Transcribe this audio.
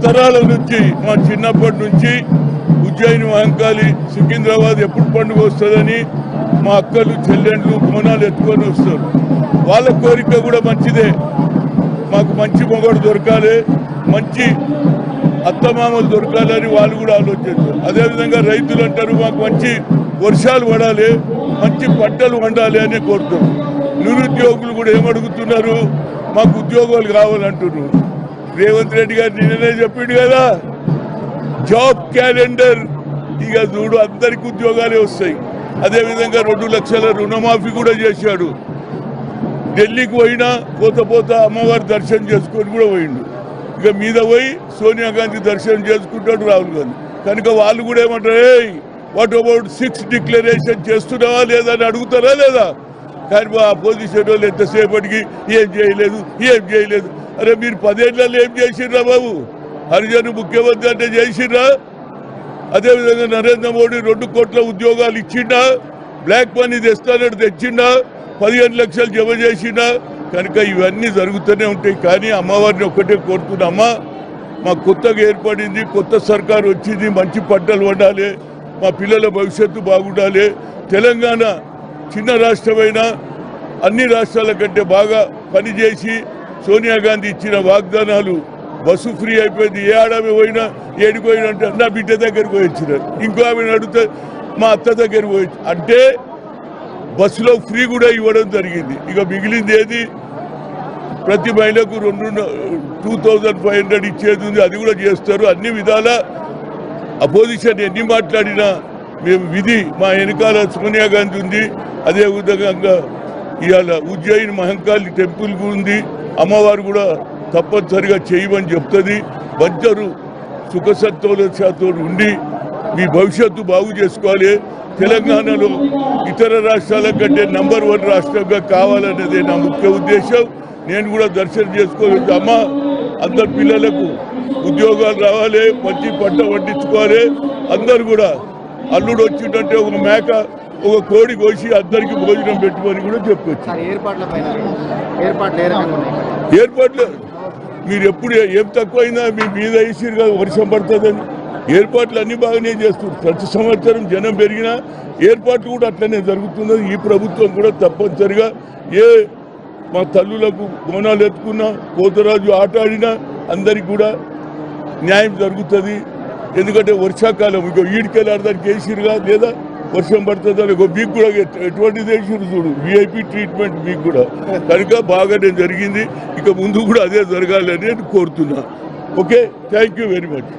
తరాల నుంచి మా చిన్నప్పటి నుంచి ఉజ్జయిని మహంకాళి సికింద్రాబాద్ ఎప్పుడు పండుగ వస్తుందని మా అక్కలు చెల్లెండ్లు బోనాలు ఎత్తుకొని వస్తారు. వాళ్ళ కోరిక కూడా మంచిదే, మాకు మంచి మొగడు దొరకాలి, మంచి అత్తమామలు దొరకాలని వాళ్ళు కూడా ఆలోచిస్తారు. అదేవిధంగా రైతులు అంటారు మాకు మంచి వర్షాలు పడాలి, మంచి పంటలు పండాలి అని కోరుతారు. నిరుద్యోగులు కూడా ఏమడుగుతున్నారు, మాకు ఉద్యోగాలు కావాలంటున్నారు. రేవంత్ రెడ్డి గారు నిన్ననే చెప్పిండు కదా, జాబ్ క్యాలెండర్ ఇక చూడు అందరికి ఉద్యోగాలే వస్తాయి. అదేవిధంగా 2 లక్షల రుణమాఫీ కూడా చేశాడు. ఢిల్లీకి పోయినా పోత అమ్మవారి దర్శనం చేసుకొని కూడా పోయిండు. ఇక మీద పోయి సోనియా గాంధీ దర్శనం చేసుకుంటాడు రాహుల్ గాంధీ. కనుక వాళ్ళు కూడా ఏమంటారు, వాట్ అబౌట్ 6 డిక్లరేషన్ చేస్తున్నావా లేదా అని అడుగుతారా లేదా? కానీ మా అపోజిషన్ వాళ్ళు ఎంతసేపటికి ఏం చేయలేదు. అరే మీరు 10 ఏళ్లలో ఏం చేసిండ్రా బాబు? హరిజన్ ముఖ్యమంత్రి అంటే చేసిండ్రా? అదేవిధంగా నరేంద్ర మోడీ 2 కోట్ల ఉద్యోగాలు ఇచ్చిండా? Black money తెచ్చిండా? 15 లక్షలు జమ చేసిండా? కనుక ఇవన్నీ జరుగుతూనే ఉంటాయి. కానీ అమ్మవారిని ఒక్కటే కోరుతున్నామ్మా, మా కొత్తగా ఏర్పడింది, కొత్త సర్కారు వచ్చింది, మంచి పంటలు పండాలి, మా పిల్లల భవిష్యత్తు బాగుండాలి. తెలంగాణ చిన్న రాష్ట్రమైనా అన్ని రాష్ట్రాల కంటే బాగా పనిచేసి సోనియా గాంధీ ఇచ్చిన వాగ్దానాలు, బస్సు ఫ్రీ అయిపోయింది, ఏ ఆడమే పోయినా ఏడిపోయినా అంటే నా బిడ్డ దగ్గరికి పోయించినారు, ఇంకో ఆమెను అడిగితే మా అత్త దగ్గరికి పోయి అంటే బస్సులో ఫ్రీ కూడా ఇవ్వడం జరిగింది. ఇక మిగిలింది ఏది, ప్రతి మహిళకు 2500 ఇచ్చేది ఉంది, అది కూడా చేస్తారు. అన్ని విధాల అపోజిషన్ ఎన్ని మాట్లాడినా మేము విధి మా వెనకాల సోనియా గాంధీ ఉంది. అదేవిధంగా ఇవాళ ఉజ్జయిని మహంకాళి టెంపుల్ ఉంది, అమ్మవారు కూడా తప్పనిసరిగా చేయమని చెప్తుంది. బంచరు సుఖసంతోషాలతో ఉండి మీ భవిష్యత్తు బాగు చేసుకోవాలి. తెలంగాణలో ఇతర రాష్ట్రాల కంటే నంబర్ 1 రాష్ట్రంగా కావాలనేదే నా ముఖ్య ఉద్దేశం. నేను కూడా దర్శనం చేసుకోవచ్చు. అమ్మ అందరు పిల్లలకు ఉద్యోగాలు రావాలి, మంచి పంట పండించుకోవాలి. అందరు కూడా అల్లుడు వచ్చిందంటే ఒక మేక ఒక కోడి కోసి అందరికి భోజనం పెట్టుకొని కూడా చెప్పొచ్చు. ఏర్పాట్లు మీరు ఎప్పుడు ఏం తక్కువైనా మీ మీద వేసిరు కదా వర్షం పడుతుందని. ఏర్పాట్లు అన్ని బాగానే చేస్తున్నారు. ప్రతి సంవత్సరం జనం పెరిగినా ఏర్పాట్లు కూడా అట్లనే జరుగుతున్నది. ఈ ప్రభుత్వం కూడా తప్పనిసరిగా మా తల్లులకు బోనాలు ఎత్తుకున్నా, పోతరాజు ఆట ఆడినా అందరికి కూడా న్యాయం జరుగుతుంది. ఎందుకంటే వర్షాకాలం ఇక ఈడికెళ్ళాడదానికి వేసిరుగా, లేదా వర్షం పడుతుందా మీకు కూడా ఎటువంటిది వేసిరు చూడు, VIP ట్రీట్మెంట్ మీకు కూడా. కనుక బాగానే జరిగింది, ఇక ముందు కూడా అదే జరగాలని నేను కోరుతున్నా. Okay, thank you very much.